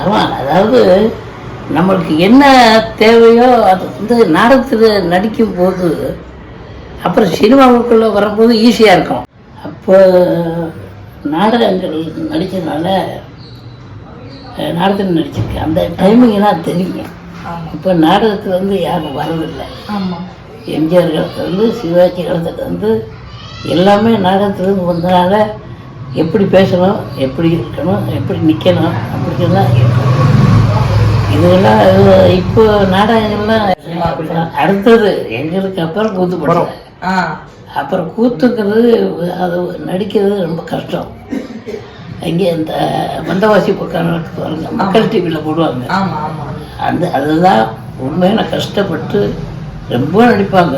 ஆமாம், அதாவது நம்மளுக்கு என்ன தேவையோ அது வந்து நாடகத்தில் நடிக்கும் போது அப்புறம் சினிமாவுக்குள்ளே வரும்போது ஈஸியாக இருக்கும். அப்போ நாடகங்கள் நடித்ததுனால நாடகத்தில் நடிச்சிருக்கேன். அந்த டைமிங்லாம் தெரியும். இப்போ நாடகத்தில் வந்து யாரும் வரதில்லை. எம்ஜிஆர் காலத்துலேருந்து சிவாஜி காலத்துலேருந்து எல்லாமே நாடகத்துலேருந்து வந்தனால எப்படி பேசணும், எப்படி இருக்கணும், எப்படி நிற்கணும் அப்படிங்கலாம் இருக்கும். இதெல்லாம் இப்போ நாடகங்கள்லாம் அடுத்தது எங்களுக்கு அப்புறம் கூத்து போடுறோம். அப்புறம் கூத்துங்கிறது அது நடிக்கிறது ரொம்ப கஷ்டம். இங்கே இந்த வந்தவாசி பக்கம் பாருங்க, மக்கள் டிவியில் போடுவாங்க. அதுதான் உண்மையான கஷ்டப்பட்டு ரொம்ப நடிப்பாங்க,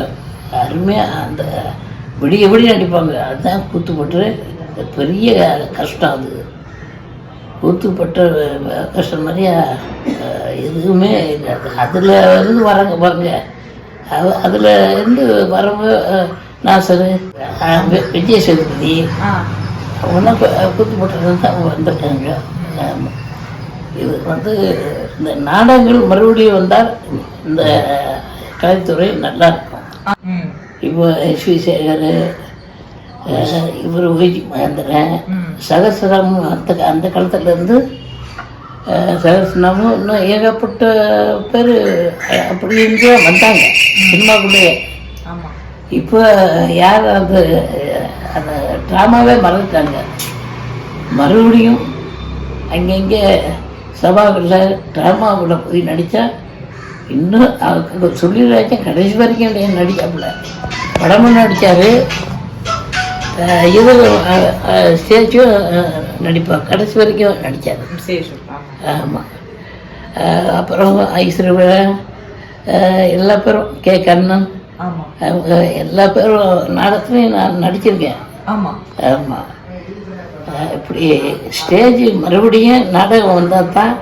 அருமையாக அந்த விடிய நடிப்பாங்க. அதுதான் கூத்துப்பட்டு பெரிய கஷ்டம். அது கூத்துப்பட்ட கஷ்டம் மாதிரியா எதுவுமே இல்லை. அதில் இருந்து வராங்க பாருங்க, அதில் இருந்து வரவங்க நாசர், விஜய் சேதுபதி அவங்களாம் கூத்துப்பட்டு தான் வந்திருக்காங்க. இது வந்து இந்த நாடகங்கள் மறுபடியும் வந்தால் இந்த கலைத்துறை நல்லா இருக்கும். இப்போ எஸ்வி சேகர், இவர் விஜய் மகேந்திரன், சகசிரமும் அந்த காலத்துலேருந்து சகசிரமும் இன்னும் ஏகப்பட்ட பேர் அப்படி இங்கே வந்தாங்க சினிமாக்குள்ளேயே. இப்போ யார் அந்த ட்ராமாவே மறந்துட்டாங்க. மறுபடியும் அங்கங்கே சபாவில் ட்ராமாவில் போய் நடித்தா இன்னும் சொல்லிடுறாச்சும் கடைசி வரைக்கும் நடிக்காப்புல. படமும் நடித்தார், இதில் ஸ்டேஜும் நடிப்பார், கடைசி வரைக்கும் நடித்தார். ஆமாம். அப்புறம் ஐஸ்வர்யா, எல்லா பேரும் கே கண்ணன், அவங்க எல்லா பேரும் நாடகத்துலையும் நான் நடிச்சிருக்கேன். ஆமாம். இப்படி ஸ்டேஜ் மறுபடியும் நாடகம் வந்தால் தான்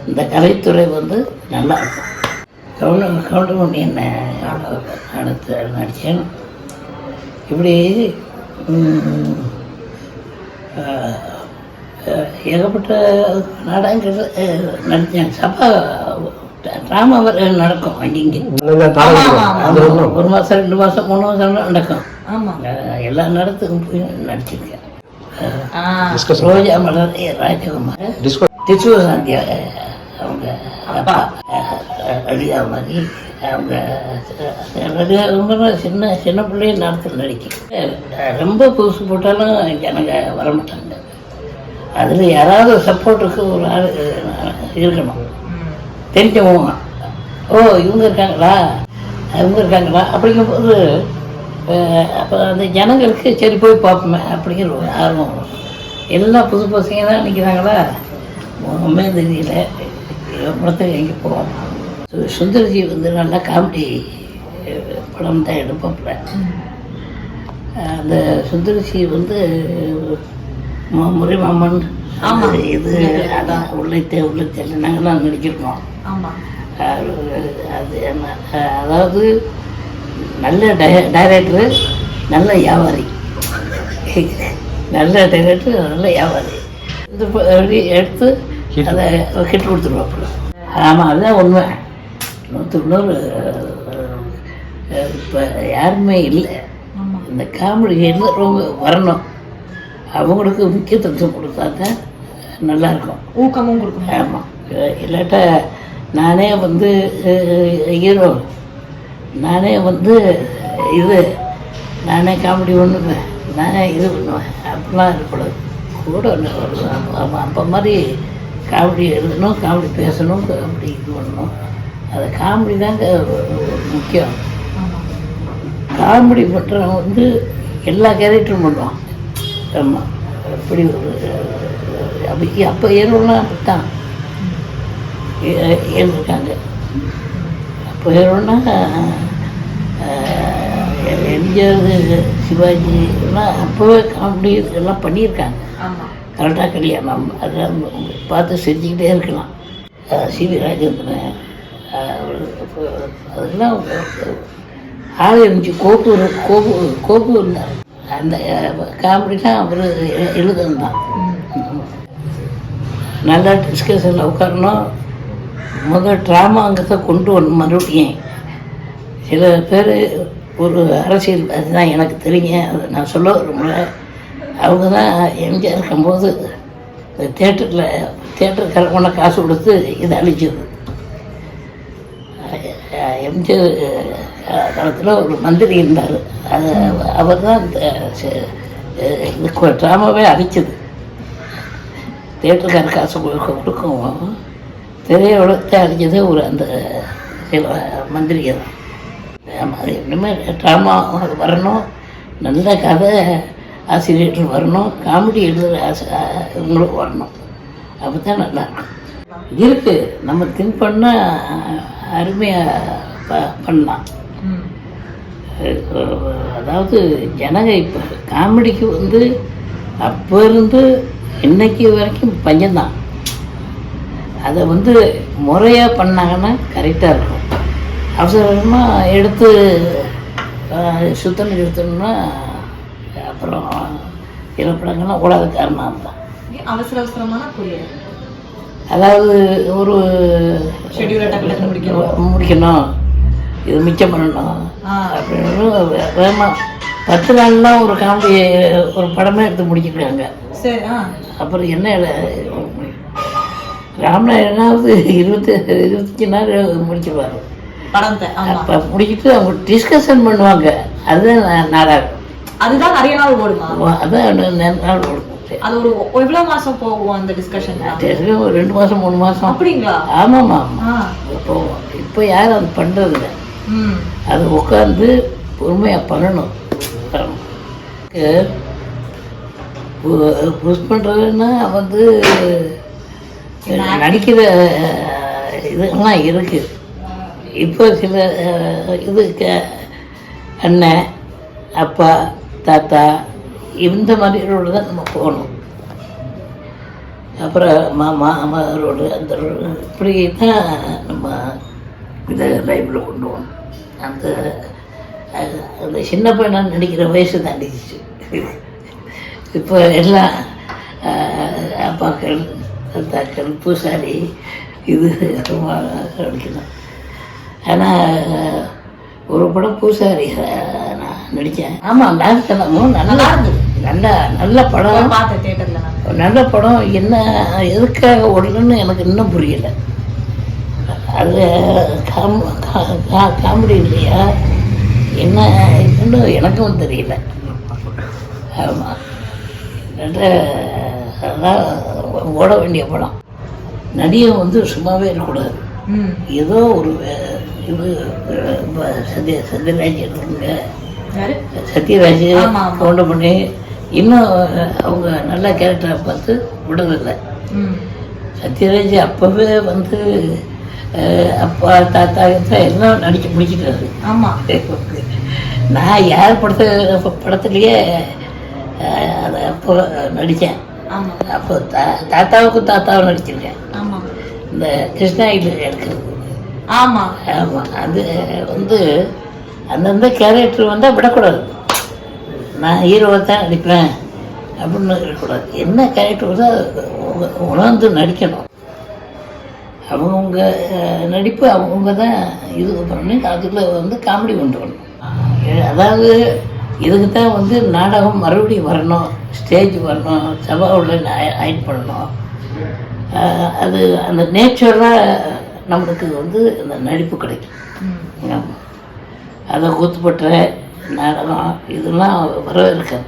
இந்த கலைத்துறை வந்து நல்லாயிருக்கும். கவுண்டமணி என்ன அடுத்து நடித்தேன். இப்படி ஏகப்பட்ட நாடகங்கள் நடித்தேன். சபா ட்ராமா நடக்கும் அங்கிங்கே. 1 மாதம் 2 மாதம் 3 மாதம் நடக்கும். எல்லா நடத்துக்கும் போய் நடிச்சிருக்கேன். ரோஜா மலர், ராஜகுமார், திசுவ சாந்தியா அவங்க அப்பா, அழியா மாதிரி அவங்க சின்ன பிள்ளைய நடத்தில் நடிக்க ரொம்ப புதுசு போட்டாலும் ஜனங்க வரமாட்டாங்க. அதில் யாராவது சப்போர்ட்டுக்கு ஒரு ஆள் இருக்கணும், தெரிஞ்சவங்க. இவங்க இருக்காங்களா அப்படிங்கும்போது அப்போ அந்த ஜனங்களுக்கு சரி போய் பார்ப்போமே அப்படிங்கிற ஒரு ஆர்வம் வரும். எல்லாம் புது பசங்க தான் நிற்கிறாங்களா, ஒன்றுமே தெரியல, படத்துக்கு எங்கே போவோம். சுந்தரஜி வந்து நல்லா காமெடி படம் தான் எடுப்பாப்புல. அந்த சுந்தரஜி வந்து முறைமாமன் இது அதான் உள்ளே நாங்கள்லாம் நடிச்சிருக்கோம். அது என்ன, அதாவது நல்ல டைரக்டரு, நல்ல வியாபாரி. நல்ல டைரக்டர், நல்ல வியாபாரி. இது எடுத்து அதை கிட்ட கொடுத்துருவாப்புல. ஆமாம், அதுதான் உண்மை. 100 இப்போ யாருமே இல்லை. இந்த காமெடி எல்லாரும் வரணும், அவங்களுக்கு முக்கியத்துவம் கொடுத்தா தான் நல்லாயிருக்கும், ஊக்கமும் கொடுக்கணும். ஆமாம், இல்லாட்டா நானே வந்து ஹீரோ, நானே வந்து நானே காமெடி பண்ணுவேன், நானே இது பண்ணுவேன் அப்படிலாம் இருக்கக்கூடாது. கூட அப்போ மாதிரி காமெடி எழுதணும், காமெடி பேசணும், காமெடி இது பண்ணணும். அது காமெடி தாங்க முக்கியம். காமெடி பண்ணுறவங்க வந்து எல்லா கேரக்டரும் பண்ணுவான். ஆமாம், அப்படி ஒரு அப்போ ஹீரோலாம் அப்படித்தான் எழுதியிருக்காங்க. அப்போ ஹீரோன்னா எம்ஜிஆர், சிவாஜி எல்லாம் அப்போவே காமெடி இதெல்லாம் பண்ணியிருக்காங்க. கரெக்டாக கல்யாணம் அதெல்லாம் பார்த்து செஞ்சுக்கிட்டே இருக்கலாம். சிவி ராஜேந்திரன் அதெல்லாம் ஆள் இருந்துச்சு. கோப்பு இருந்தார். அந்த காமெடி தான் அவர் எழுதுனது தான். நல்லா டிஸ்கஷனில் உட்காரணும். முதல் ட்ராமாங்கிறத கொண்டு வரணும் மறுபடியும். சில பேர் ஒரு அரசியல் அதுதான் எனக்கு தெரியும், அதை நான் சொல்ல விரும்பல. அவங்க தான் எம்ஜிஆர் இருக்கும்போது இந்த தேட்டருக்காரங்க கொண்ட காசு கொடுத்து இதை அழிச்சது. எம்ஜிஆர் காலத்தில் ஒரு மந்திரி இருந்தார், அது அவர் தான் இந்த ட்ராமாவே அழிச்சது. தேட்டருக்கார காசு கொடுக்கவும் திரையுலகத்தை அழிஞ்சது ஒரு அந்த சில மந்திரிகை தான். அது எப்படியுமே ட்ராமா வரணும், நல்ல கதை ஆசிரியர்கள் வரணும், காமெடி எழுதுகிற இவங்களும் வரணும். அப்போ தான் நல்லாயிருக்கும். இருக்குது, நம்ம திங்க் பண்ணால் அருமையாக பண்ணலாம். அதாவது ஜனங்க இப்போ காமெடிக்கு வந்து அப்போ இருந்து இன்னைக்கு வரைக்கும் பஞ்சம்தான். அதை வந்து முறையாக பண்ணாங்கன்னா கரெக்டாக இருக்கும். அவசரமாக எடுத்து சுத்தம் நிறுத்தணும்னா அப்புறம் சில படங்கள்லாம் ஓடாத காரணம் தான். அவசரமான புரியல, அதாவது ஒரு முடிக்கணும், இது மிச்சம் பண்ணணும் அப்படின்னு வேகமாக 10 நாள்லாம் ஒரு காமெடி ஒரு படமே எடுத்து முடிச்சிருக்காங்க. சரி, அப்புறம் என்ன ராமநாயனாவது 25 நாள் முடிச்சிருவார் படத்தை. அப்போ முடிச்சுட்டு அவங்க டிஸ்கஷன் பண்ணுவாங்க. அதுதான் நாடகம். அதுதான் நிறைய நாள் ஓடுமா? அதான் நாள் ஓடும். அது ஒரு எவ்வளோ மாதம் போகும் அந்த டிஸ்கஷன்? 2 மாதம் 3 மாதம். அப்படிங்களா? ஆமாம்மா போவோம். இப்போ யாரும் அது பண்ணுறதில்ல. அது உட்காந்து பொறுமையாக பண்ணணும். புஷ் பண்ணுறதுன்னா வந்து நடிக்கிற இதெல்லாம் இருக்குது. இப்போ சில இது அண்ணன் அப்பா தாத்தா இந்த மாதிரியோடு தான் நம்ம போகணும். அப்புறம் மாமா அம்மாரோடு அந்த இப்படி தான் நம்ம இதை லைஃப்பில் கொண்டு போகணும். அந்த சின்ன பையனா நடிக்கிற வயசு தாண்டிச்சு. இப்போ எல்லாம் அப்பாக்கள் தாத்தாக்கள் பூசாரி இது நடிக்கணும். ஆனால் ஒரு படம் பூசாரி நான் நடித்தேன். ஆமாம், டான்ஸ்லாமும் நல்லா இருந்தது. நல்ல படம் பார்த்தேன் தேட்டரில். நல்ல படம். என்ன எதுக்காக ஓடணும்னு எனக்கு இன்னும் புரியலை. அது காமெடி இல்லையா என்ன இன்னும் எனக்கும் தெரியல. ஆமாம், அதான் ஓட வேண்டிய படம். நடிகை வந்து சும்மாவே இருக்கக்கூடாது. ஏதோ ஒரு இது சத்யராஜ் இருக்காங்க, சத்யராஜ் கவுண்டர் பண்ணி இன்னும் அவங்க நல்ல கேரக்டரை பார்த்து விடுறதில்லை. சத்யராஜ் அப்போவே வந்து அப்பா தாத்தா எல்லாம் நடிச்சு முடிச்சுட்டாரு. ஆமாம், நான் யார் படத்துலேயே அதை அப்போ நடித்தேன். அப்போ தாத்தாவுக்கும் தாத்தாவும் நடிச்சிருக்கேன். இந்த கிருஷ்ணாயில் இருக்கிறது. ஆமாம் ஆமாம், அது வந்து அந்தந்த கேரக்டர் வந்தால் விடக்கூடாது. நான் ஹீரோவை தான் நடிப்பேன் அப்படின்னு இருக்கக்கூடாது. என்ன கேரக்டர் வந்தால் உணர்ந்து நடிக்கணும். அவங்கவுங்க நடிப்பு அவங்கவுங்க தான் இது பண்ணி அதில் வந்து காமெடி கொண்டு வரணும். அதாவது இதுக்கு தான் வந்து நாடகம் மறுபடியும் வரணும், ஸ்டேஜ் வரணும், சபாவில் ஆக்ட் பண்ணணும். அது அந்த நேச்சுரலாக நம்மளுக்கு வந்து அந்த நடிப்பு கிடைக்கும். அதை கூத்துப்பட்ட நாடகம் இதெல்லாம் வரவே இருக்காது.